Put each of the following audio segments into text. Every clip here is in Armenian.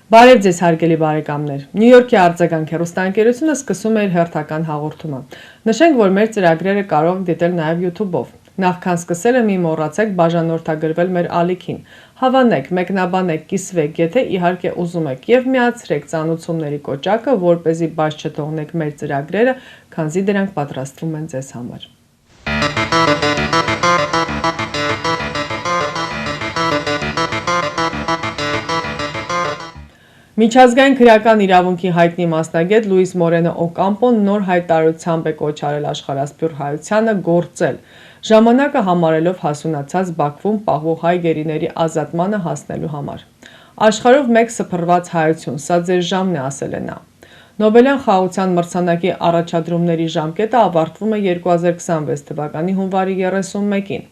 Բարև ձեզ հարգելի բարեկամներ։ Նյու Յորքի արձագանք հեռուստաընկերությունը սկսում է իր հերթական հաղորդումը։ Նշենք, որ մեր ծրագրերը կարող եք դիտել նաև YouTube-ով։ Նախքան սկսելը մի մոռացեք բաժանորդագրվել մեր ալիքին։ Հավանեք, մեկնաբանեք, կիսվեք, եթե իհարկե ուզում եք, եւ միացրեք ծանուցումների կոճակը, որպեսզի բաց չթողնեք մեր ծրագրերը, քանզի դրանք պատրաստվում են ձեզ համար։ Միջազգային քրեական իրավունքի հայտնի մասնագետ Լուիս Մորենո Օկամպոն նոր հայտարարությամբ է կոչ արել աշխարհասփյուռ հայությանը գործել, ժամանակը համարելով հասունացած Բաքվում պահվող հայ գերիների ազատմանը հասնելու համար։ Աշխարհով մեկ սփռված հայություն, սա ձեր ժամն է, ասել է նա։ Նոբելյան խաղաղության մրցանակի առաջադրումների ժամկետը ավարտվում է 2026 թվականի հունվարի 31-ին։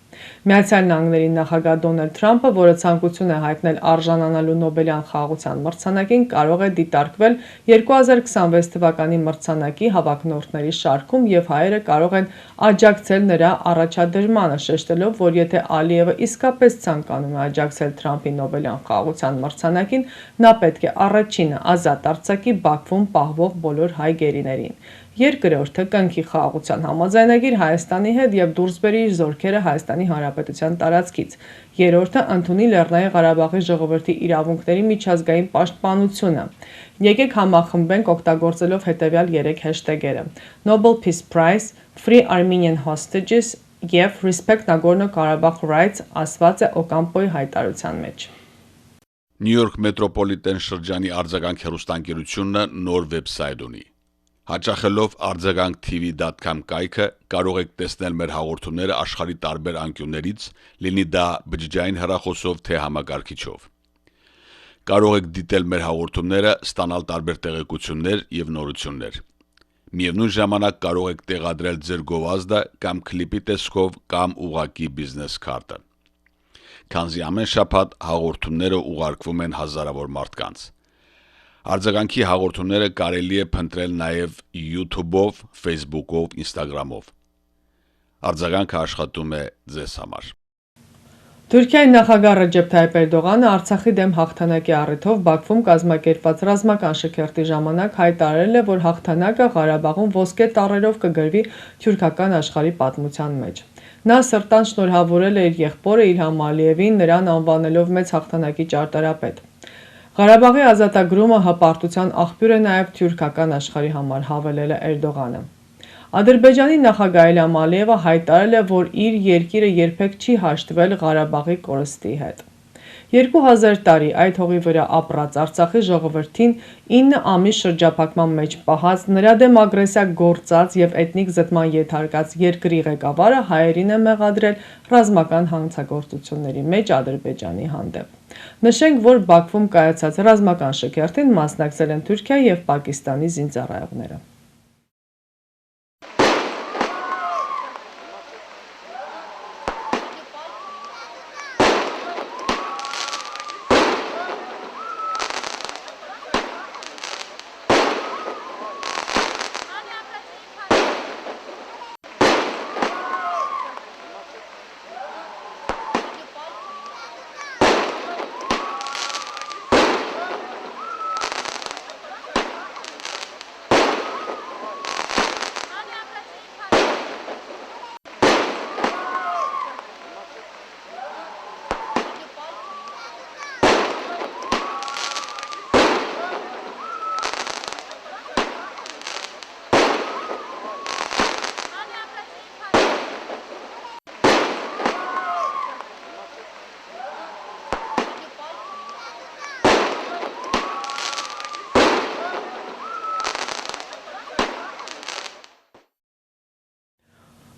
Միացյալ Նահանգների նախագահ Դոնալդ Թրամփը, որը ցանկություն է հայտնել արժանանալու Նոբելյան խաղաղության մրցանակին, կարող է դիտարկվել 2026 թվականի մրցանակի հավակնորդների շարքում եւ հայերը կարող են աջակցել նրա առաջադրմանը, շեշտելով, որ եթե Ալիևը իսկապես ցանկանում է աջակցել Թրամփի Նոբելյան խաղաղության մրցանակին, նա պետք է առաջինը ազատ արձակի Բաքվում պահվող բոլոր հայ գերիներին։ Երկրորդը կնքի խաղաղության համաձայնագիր Հայաստանի հետ եւ դուրս բերի իր զորքերը Հայաստանի Հանրապետության տարածքից։ Երրորդը ընդունի Լեռնային Ղարաբաղի ժողովրդի իրավունքների միջազգային պաշտպանությունը։ Եկեք համախմբենք օգտագործելով հետևյալ 3 հեշթեգերը՝ Nobel Peace Prize, Free Armenian Hostages եւ Respect Nagorno-Karabakh Rights, ասված է Օկամպոյի հայտարարության մեջ։ Նյու Յորք մետրոպոլիտեն շրջանի արձագանք հեռուստաընկերությունը նոր վեբսայթ ունի։ Հաճախելով արձագանք.tv.com կայքը կարող եք տեսնել մեր հաղորդումները աշխարհի տարբեր անկյուններից, լինի դա բջջային հեռախոսով թե համակարգիչով։ Կարող եք դիտել մեր հաղորդումները, ստանալ տարբեր տեղեկություններ եւ նորություններ։ Միևնույն ժամանակ կարող եք տեղադրել ձեր գովազդը կամ կլիպի տեսքով կամ ուղղակի բիզնես քարտը։ Քանզի ամեն շաբաթ հաղորդումները ուղարկվում են հազարավոր մարդկանց։ Արձագանքի հաղորդումները կարելի է փնտրել նաև YouTube-ով, Facebook-ով, Instagram-ով։ Արձագանքը աշխատում է ձեզ համար։ Թուրքիայի նախագահ Ռեջեփ Թայիփ Էրդողանը Արցախի դեմ հաղթանակի առիթով Բաքվում կազմակերպված ռազմական շքերթի ժամանակ հայտարարել է, որ հաղթանակը Ղարաբաղում ոսկե տառերով կգրվի թուրքական աշխարհի պատմության մեջ։ Նա սրտան շնորհավորել է իր եղբորը Իլհամ Ալիևին, նրան անվանելով մեծ հաղթանակի ճարտարապետ։ Ղարաբաղի ազատագրումը հպարտության աղբյուր է նաև թուրքական աշխարհի համար, հավելել է Էրդողանը։ Ադրբեջանի նախագահ Իլհամ Ալիևը հայտարարել է, որ իր երկիրը երբեք չի հաշտվել Ղարաբաղի կորստի հետ։ 2000 տարի այդ հողի վրա ապրած Արցախի ժողովրդին 9 ամիս շրջափակման մեջ պահած, նրա դեմ ագրեսիա գործած եւ էթնիկ զտման ենթարկած երկրի ղեկավարը հայերին է մեղադրել ռազմական հանցագործությունների մեջ Ադրբեջանի հանդեպ։ Նշենք, որ Բաքվում կայացած ռազմական շքերթին մասնակցել են Թուրքիայի եւ Պակիստանի զինծառայողները։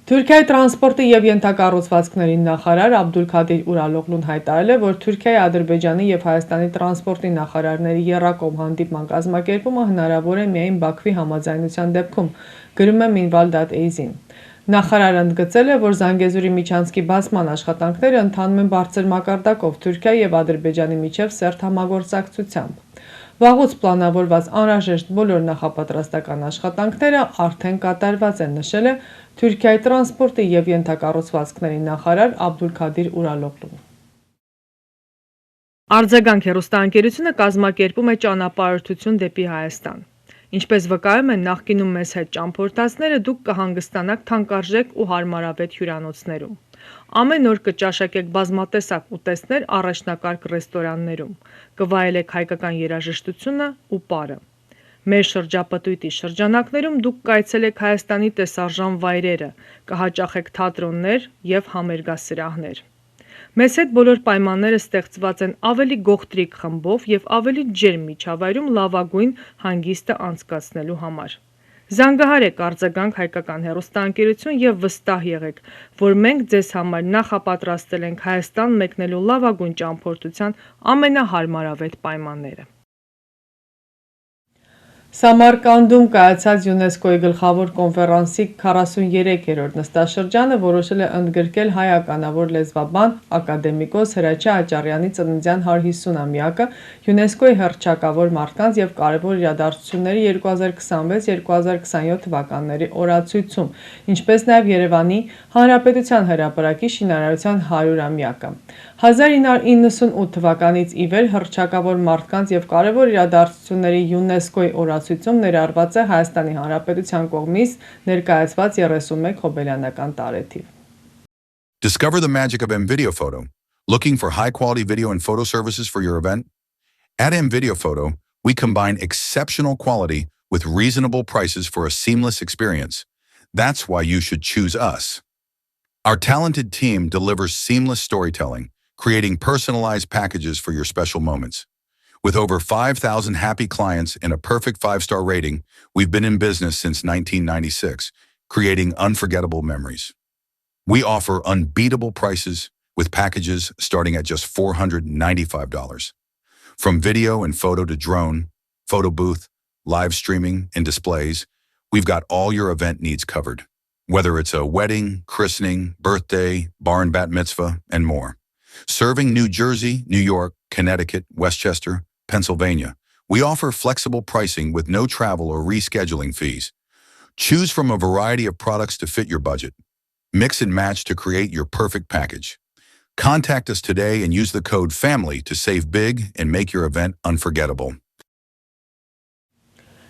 Թուրքիայի տրանսպորտի եւ ենթակառուցվածքների նախարար Աբդուլքադիր Ուրալօղլուն հայտարարել է, որ Թուրքիայի, Ադրբեջանի եւ Հայաստանի տրանսպորտի նախարարների եռակողմ հանդիպման կազմակերպումը հնարավոր է միայն Բաքվի համաձայնության դեպքում, գրում է Minval.az-ին։ Նախարարը ընդգծել է, որ Զանգեզուրի միջանցքի բացման աշխատանքները ընթանում են բարձր մակարդակով Թուրքիայի եւ Ադրբեջանի միջև սերտ համագործակցությամբ։ Վաղուց պլանավորված անհրաժեշտ բոլոր նախապատրաստական աշխատանքները արդեն կատարված են, նշել է Թուրքիայի տրանսպորտի եւ ենթակառուցվածքների նախարար Աբդուլքադիր Ուրալօղլուն։ Արձագանք հեռուստաընկերությունը կազմակերպում է ճանապարհորդություն դեպի Հայաստան։ Ինչպես վկայում են նախկինում մեզ հետ ճամփորդածները, դուք կհանգստանաք թանկարժեք ու հարմարավետ հյուրանոցներում։ Ամեն օր կճաշակեք բազմատեսակ ուտեստներ առաջնակարգ ռեստորաններում, կվայելեք հայկական երաժշտությունը ու պարը։ Մեր շրջապտույտի շրջանակներում դուք կայցելեք Հայաստանի տեսարժան վայրերը, կհաճախեք թատրոններ և համերգասրահներ։ Մեզ հետ բոլոր պայմանները ստեղծված են ավելի գողտրիկ խմբով և ավելի ջերմ միջավայրում լավագույն հանգիստը անցկացնելու համար։ Զանգահարեք Արձագանք հայկական հեռուստաընկերություն և վստահ եղեք, որ մենք ձեզ համար նախապատրաստել ենք Հայաստան մեկնելու լավագույն ճամփորդության ամենահարմարավետ պայմանները։ Սամարկանդում կայացած ՅՈՒՆԵՍԿՕ-ի գլխավոր կոնֆերանսի 43-րդ նստաշրջանը որոշել է ընդգրկել հայ ականավոր լեզվաբան, ակադեմիկոս Հրաչյա Աճարյանի ծննդյան 150-ամյակը, ՅՈՒՆԵՍԿՕ-ի հռչակավոր մարդկանց և կարևոր իրադարձությունների 2026-2027 թվականների օրացույցում, ինչպես նաև Երևանի Հանրապետության հրապարակի շինարարության 100-ամյակը։ 1998 թվականից ի վեր հռչակավոր մարդկանց և կարևոր իրադարձությունների ՅՈՒՆԵՍԿՕ-ի օրացույցում ներառված է Հայաստանի Հանրապետության կողմից ներկայացված 31 հոբելյանական տարեթիվ։ Discover the magic of MVideo Photo. Looking for high-quality video and photo services for your event? At MVideo Photo, we combine exceptional quality with reasonable prices for a seamless experience. That's why you should choose us. Our talented team delivers seamless storytelling, creating personalized packages for your special moments. With over 5,000 happy clients and a perfect 5-star rating, we've been in business since 1996, creating unforgettable memories. We offer unbeatable prices with packages starting at just $495. From video and photo to drone, photo booth, live streaming, and displays, we've got all your event needs covered. Whether it's a wedding, christening, birthday, bar and bat mitzvah, and more. Serving New Jersey, New York, Connecticut, Westchester, Pennsylvania, we offer flexible pricing with no travel or rescheduling fees. Choose from a variety of products to fit your budget. Mix and match to create your perfect package. Contact us today and use the code FAMILY to save big and make your event unforgettable.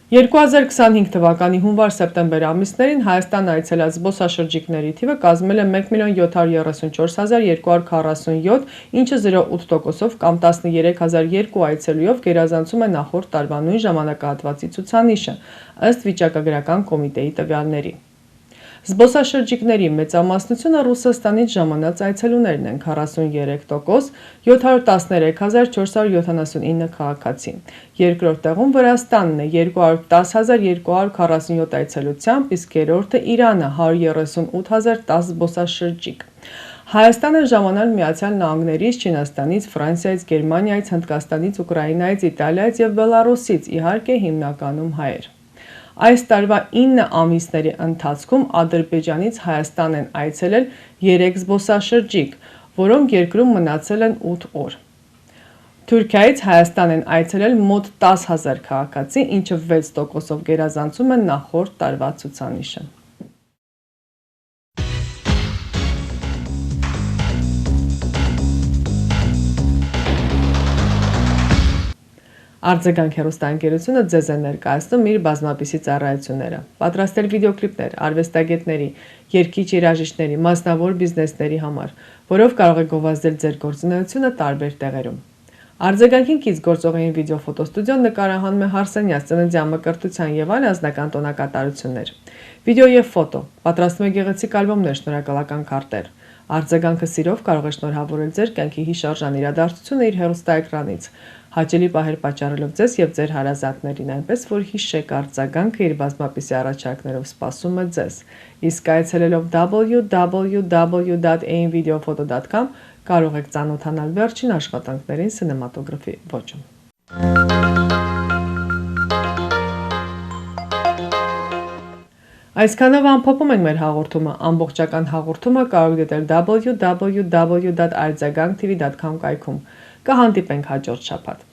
2025 թվականի հունվար-սեպտեմբեր ամիսներին Հայաստան այցելած զբոսաշրջիկների թիվը կազմել է 1,734,247, ինչը 0.8%-ով կամ 13,002 այցելուով գերազանցում է նախորդ տարվա նույն ժամանակահատվածի ցուցանիշը, ըստ վիճակագրական կոմիտեի տվյալների։ Զբոսաշրջիկների մեծամասնությունը Ռուսաստանից ժամանած այցելուներն են 43%, 713,479 քաղաքացի։ Երկրորդ տեղում Վրաստանն է 210,247 այցելությամբ, իսկ երրորդը Իրանը 138,010 զբոսաշրջիկ։ Հայաստանը ժամանել Միացյալ Նահանգներից, Չինաստանից, Ֆրանսիայից, Գերմանիայից, Հնդկաստանից, Ուկրաինայից, Իտալիայից և Բելարուսից, իհարկե հիմնականում հայեր։ Այս տարվա 9 ամիսների ընթացքում Ադրբեջանից Հայաստան են այցելել 3 զբոսաշրջիկ, որոնք երկրում մնացել են 8 օր։ Թուրքիայից Հայաստան են այցելել մոտ 10,000 քաղաքացի, ինչը 6%-ով գերազանցում է նախորդ տարվա ցուցանիշը։ Արձագանք հեռուստաընկերությունը ձեզ է ներկայացնում իր բազմապիսի ծառայությունները։ Պատրաստել վիդեոկլիպներ արվեստագետների, երգիչ երաժիշտների, մասնավոր բիզնեսների համար, որով կարող եք գովազդել ձեր գործունեությունը տարբեր տեղերում։ Արձագանքին կից գործողային վիդեոֆոտոստուդիոն նկարահանում է Հարսանյաց ծննդյան մկրտության և այլ անձնական տոնակատարություններ։ Վիդեո և ֆոտո, պատրաստում է գեղեցիկ ալբոմներ, շնորհակալական քարտեր։ Արձագանքը սիրով կարող է շնորհավորել ձեր կյանքի հիշարժան իրադարձությունը իր հեռուստաէկրանից, հաճելի պահեր պատճառելով ձեզ և ձեր հարազատներին, այնպես որ հիշեք արձագանքը իր բազմապիսի առաջարկներով սպասում է ձեզ։ Իսկ այցելելով www.ainvideophoto.com կարող եք ծանոթանալ վերջին աշխատանքներին սինեմատոգրաֆի ոճում։ Այսքանով ամփոփում ենք մեր հաղորդումը, ամբողջական հաղորդումը կարող եք դիտել www.arzaganktv.com կայքում։ Կհանդիպենք հաջորդ շաբաթ։